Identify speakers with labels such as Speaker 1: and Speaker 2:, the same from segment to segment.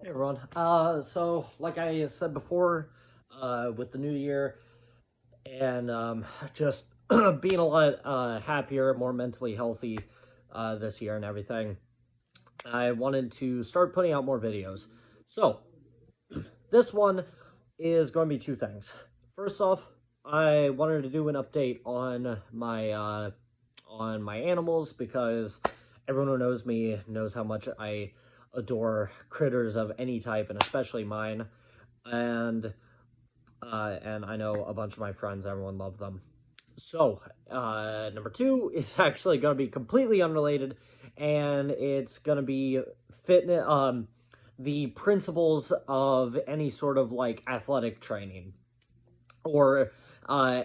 Speaker 1: Hey everyone. So like I said before, with the new year and just being a lot happier, more mentally healthy this year and everything, I wanted to start putting out more videos. So this one is going to be two things. First off, I wanted to do an update on my animals because everyone who knows me knows how much I adore critters of any type and especially mine. And and I know a bunch of my friends, everyone loved them. So, number two is actually going to be completely unrelated, and it's going to be fitness, the principles of any sort of like athletic training or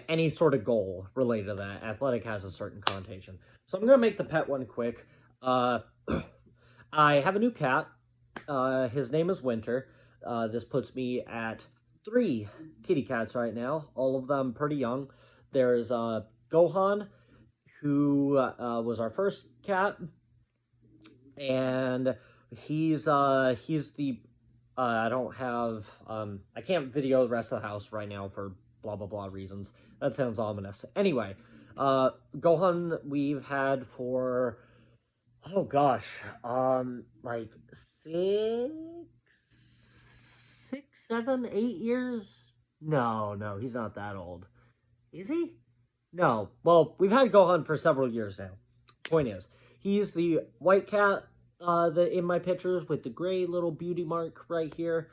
Speaker 1: any sort of goal related to that. Athletic has a certain connotation. So, I'm going to make the pet one quick. Uh, I have a new cat. His name is Winter. This puts me at three kitty cats right now, all of them pretty young. There's Gohan, who was our first cat, and he's the I don't have I can't video the rest of the house right now for blah blah blah reasons. That sounds ominous. Anyway, Gohan we've had for oh gosh, like 6, 7, 8 years. No, no, he's not that old. Is he? No. Well, we've had Gohan for several years now. Point is, he's the white cat in my pictures with the gray little beauty mark right here.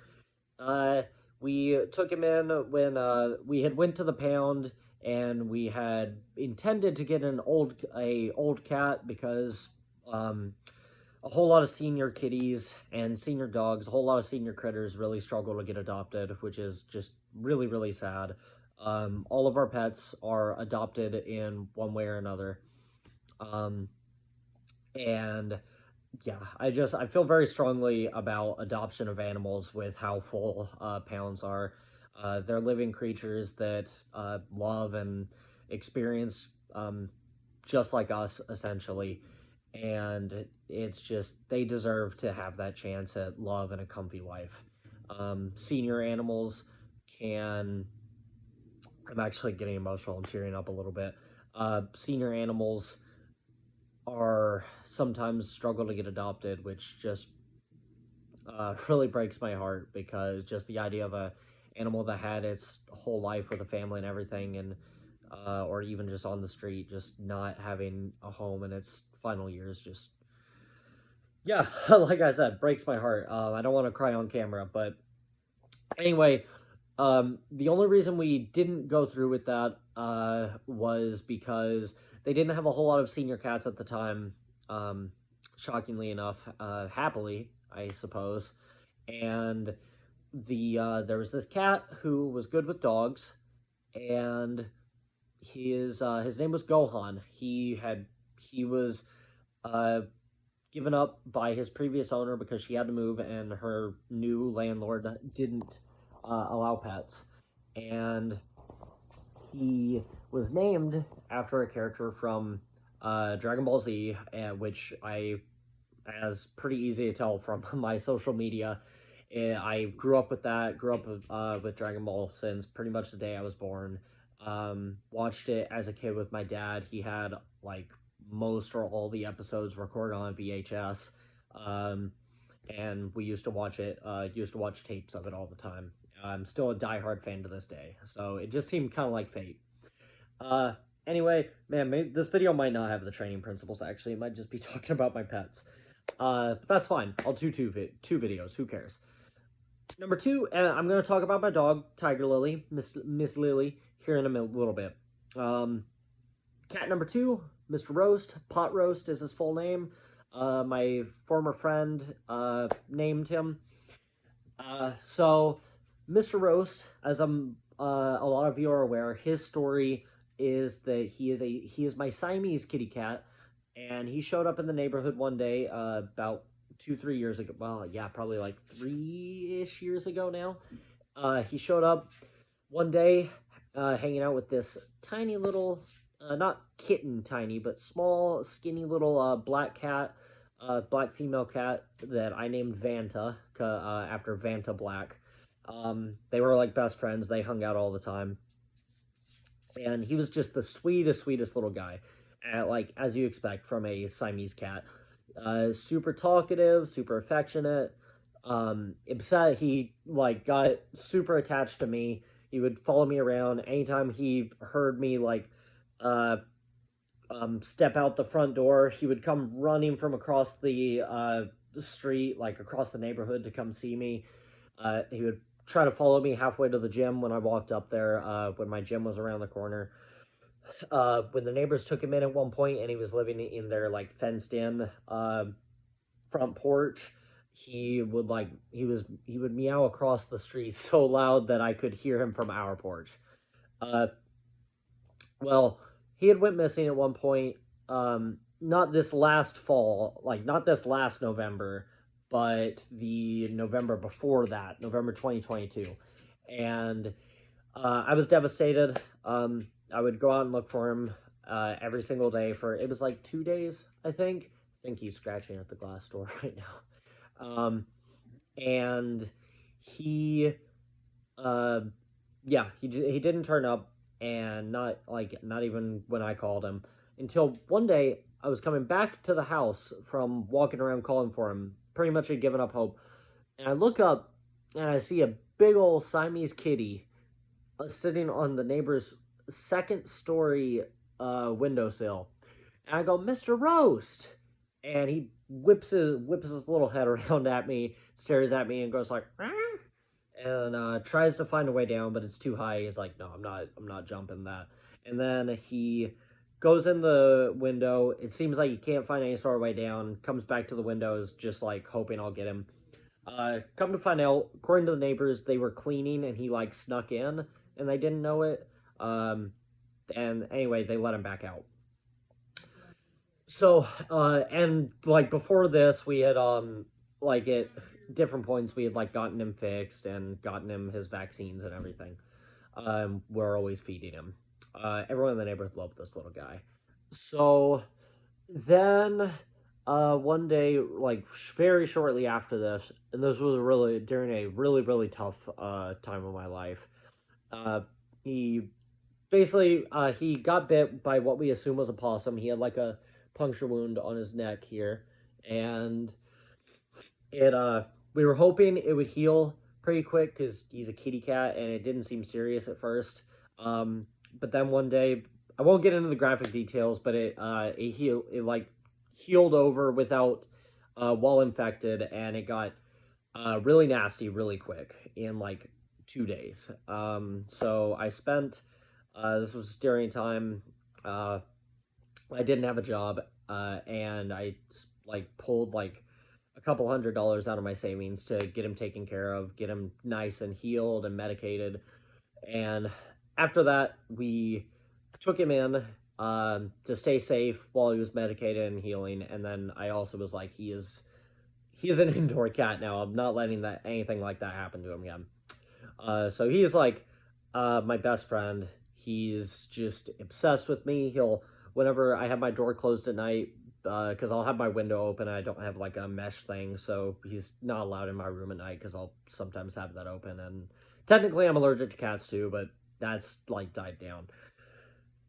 Speaker 1: Uh, we took him in when we had went to the pound and we had intended to get a old cat because um, a whole lot of senior kitties and senior dogs, a whole lot of senior critters really struggle to get adopted, which is just really, really sad. All of our pets are adopted in one way or another. Um, and yeah, I feel very strongly about adoption of animals with how full pounds are. They're living creatures that love and experience just like us, essentially. And it's just, they deserve to have that chance at love and a comfy life. Senior animals can, I'm actually getting emotional and tearing up a little bit. Senior animals are sometimes struggle to get adopted, which just really breaks my heart because just the idea of a animal that had its whole life with a family and everything, and or even just on the street, just not having a home in its final years, just yeah, like I said, breaks my heart. I don't want to cry on camera, but anyway, the only reason we didn't go through with that was because they didn't have a whole lot of senior cats at the time. Shockingly enough, happily, I suppose. And there was this cat who was good with dogs, and his name was Gohan. He was uh, given up by his previous owner because she had to move, and her new landlord didn't allow pets. And he was named after a character from Dragon Ball Z, which as pretty easy to tell from my social media. I grew up with that, grew up with Dragon Ball since pretty much the day I was born. Watched it as a kid with my dad. He had like most or all the episodes recorded on VHS. Um, and we used to watch it, used to watch tapes of it all the time. I'm still a diehard fan to this day, so it just seemed kind of like fate. Uh, anyway, man, this video might not have the training principles, actually. It might just be talking about my pets. But that's fine. I'll do two videos. Who cares? Number two, I'm going to talk about my dog, Tiger Lily, Miss Lily, here in a little bit. Cat number two, Mr. Roast. Pot Roast is his full name. My former friend named him. So, Mr. Roast, as a lot of you are aware, his story is that he is my Siamese kitty cat, and he showed up in the neighborhood one day about 2 3 years ago. Well, yeah, probably like 3-ish years ago now. He showed up one day, hanging out with this tiny little, not kitten tiny, but small, skinny little black cat. black female cat that I named Vanta, after Vanta Black. They were like best friends. They hung out all the time, and he was just the sweetest little guy, like as you expect from a Siamese cat. Super talkative, super affectionate. Upset, he like got super attached to me. He would follow me around anytime he heard me like uh, step out the front door. He would come running from across the street, like across the neighborhood, to come see me. He would try to follow me halfway to the gym when I walked up there, when my gym was around the corner. When the neighbors took him in at one point and he was living in their like fenced in front porch, he would meow across the street so loud that I could hear him from our porch. Uh, well, he had went missing at one point. Not this last fall, like not this last November, but the November before that, November 2022, and I was devastated. I would go out and look for him every single day for it was like 2 days, I think. I think he's scratching at the glass door right now. And he, uh, yeah, he didn't turn up, and not even when I called him until one day I was coming back to the house from walking around calling for him. Pretty much had given up hope, and I look up and I see a big old Siamese kitty sitting on the neighbor's second story windowsill. And I go, Mr. Roast. And he whips his little head around at me, stares at me, and goes like, "Ah," and tries to find a way down, but it's too high. He's like, no, I'm not jumping that. And then he goes in the window. It seems like he can't find any sort of way down. Comes back to the windows, just like hoping I'll get him. Come to find out, according to the neighbors, they were cleaning and he like snuck in and they didn't know it. And anyway, they let him back out. So, and like before this, we had like at different points we had like gotten him fixed and gotten him his vaccines and everything. We're always feeding him. Everyone in the neighborhood loved this little guy. So then, one day, like very shortly after this, and this was really during a really tough time of my life. Uh, he basically he got bit by what we assume was a possum. He had like a puncture wound on his neck here, and it we were hoping it would heal pretty quick because he's a kitty cat, and it didn't seem serious at first. But then one day, I won't get into the graphic details, but it like healed over without while infected, and it got really nasty really quick in like 2 days. So I spent this was during time I didn't have a job, and I like pulled like a couple $100 out of my savings to get him taken care of, get him nice and healed and medicated. And after that, we took him in to stay safe while he was medicated and healing. And then I also was like, he is an indoor cat now. I'm not letting that anything like that happen to him again. So he's like my best friend. He's just obsessed with me. He'll whenever I have my door closed at night, because I'll have my window open. I don't have like a mesh thing, so he's not allowed in my room at night because I'll sometimes have that open. And technically, I'm allergic to cats too, but that's like died down.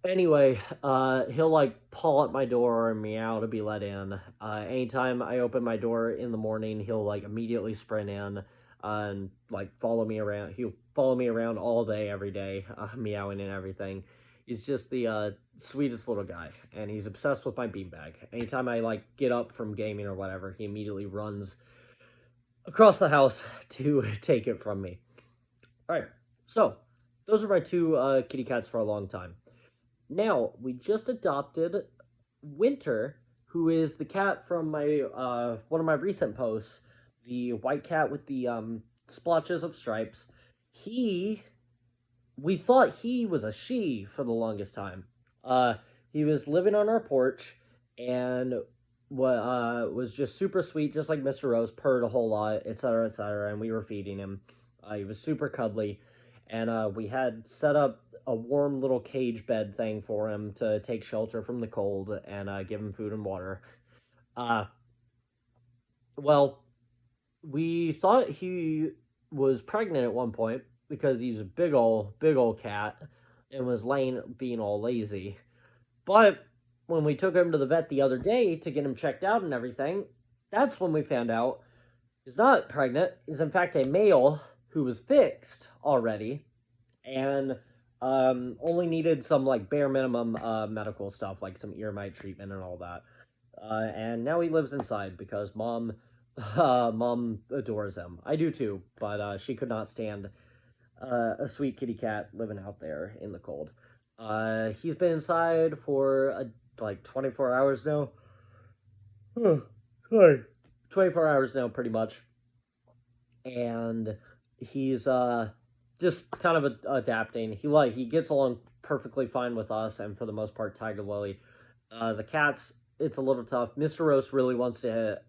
Speaker 1: Anyway, he'll like paw at my door and meow to be let in. Anytime I open my door in the morning, he'll like immediately sprint in and like follow me around. He'll follow me around all day, every day, meowing and everything. He's just the sweetest little guy, and he's obsessed with my beanbag. Anytime I like get up from gaming or whatever, he immediately runs across the house to take it from me. All right, so those are my two kitty cats for a long time. Now, we just adopted Winter, who is the cat from my one of my recent posts, the white cat with the splotches of stripes. He we thought he was a she for the longest time. Uh he was living on our porch and was just super sweet, just like Mr. Rose, purred a whole lot, etc., and we were feeding him. He was super cuddly, and we had set up a warm little cage bed thing for him to take shelter from the cold and give him food and water. Uh, Well, we thought he was pregnant at one point because he's a big old cat and was laying being all lazy. But when we took him to the vet the other day to get him checked out and everything, that's when we found out he's not pregnant. He's in fact a male who was fixed already and only needed some like bare minimum medical stuff like some ear mite treatment and all that. And now he lives inside because mom adores him. I do too, but she could not stand a sweet kitty cat living out there in the cold. He's been inside for like 24 hours now. Sorry. 24 hours now, pretty much. And he's just kind of adapting. He gets along perfectly fine with us, and for the most part, Tiger Lily. The cats, it's a little tough. Mr. Roast really wants to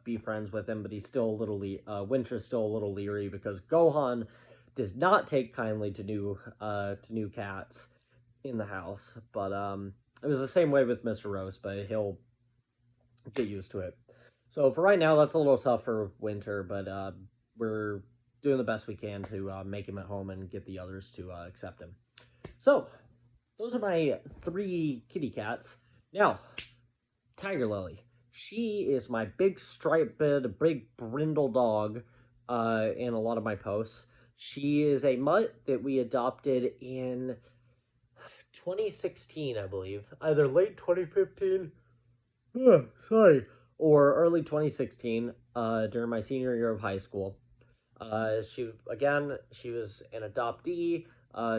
Speaker 1: be friends with him, but he's still a little Winter's still a little leery because Gohan does not take kindly to new cats in the house. But it was the same way with Mr. Roast, but he'll get used to it. So for right now, that's a little tough for Winter, but we're doing the best we can to make him at home and get the others to accept him. So those are my 3 kitty cats. Now, Tiger Lily. She is my big striped, big brindle dog in a lot of my posts. She is a mutt that we adopted in 2016, I believe. Either late 2015, sorry, or early 2016 during my senior year of high school. She was an adoptee.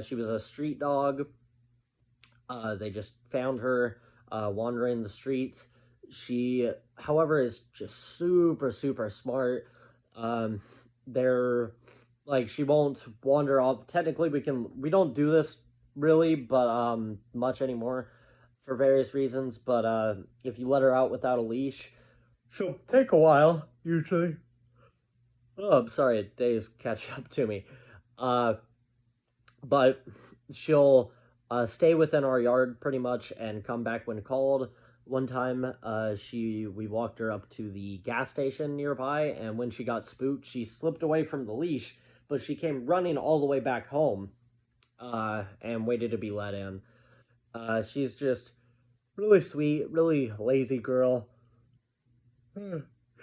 Speaker 1: She was a street dog. They just found her wandering the streets. She, however, is just super, super smart. They're like she won't wander off. Technically, we don't do this really, but much anymore for various reasons. But if you let her out without a leash, she'll take a while usually. Oh, I'm sorry, days catch up to me. But she'll stay within our yard pretty much and come back when called. One time, we walked her up to the gas station nearby, and when she got spooked, she slipped away from the leash, but she came running all the way back home, and waited to be let in. She's just really sweet, really lazy girl.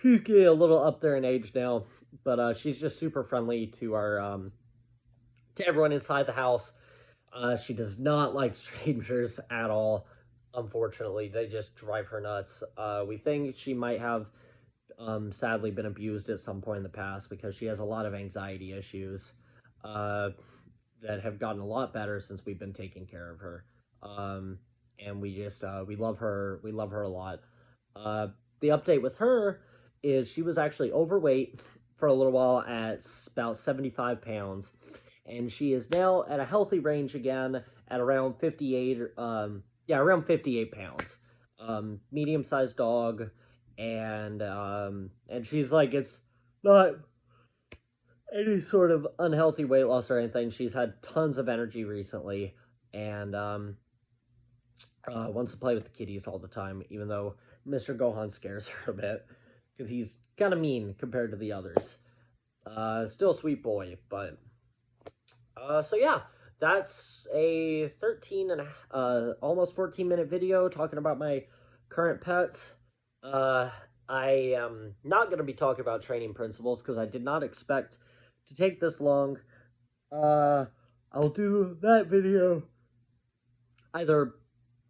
Speaker 1: She's getting a little up there in age now, but she's just super friendly to our to everyone inside the house. She does not like strangers at all. Unfortunately, they just drive her nuts. We think she might have sadly been abused at some point in the past because she has a lot of anxiety issues that have gotten a lot better since we've been taking care of her. And we love her. We love her a lot. The update with her is she was actually overweight for a little while at about 75 pounds. And she is now at a healthy range again at around 58, around 58 pounds. Medium-sized dog, and she's like, it's not any sort of unhealthy weight loss or anything. She's had tons of energy recently, and wants to play with the kitties all the time, even though Mr. Gohan scares her a bit, because he's kind of mean compared to the others. Still a sweet boy, but... so yeah, that's a 13 and almost 14-minute video talking about my current pets. I am not going to be talking about training principles because I did not expect to take this long. I'll do that video either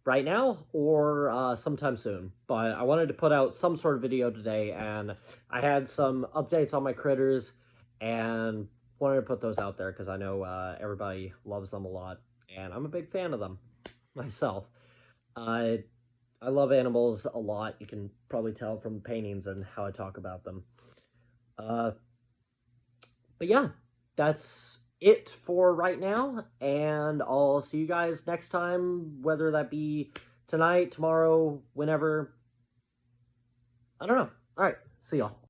Speaker 1: right now or sometime soon. But I wanted to put out some sort of video today, and I had some updates on my critters, and wanted to put those out there because I know everybody loves them a lot, and I'm a big fan of them myself. I love animals a lot. You can probably tell from the paintings and how I talk about them. But yeah, that's it for right now, and I'll see you guys next time, whether that be tonight, tomorrow, whenever. I don't know. All right, see y'all.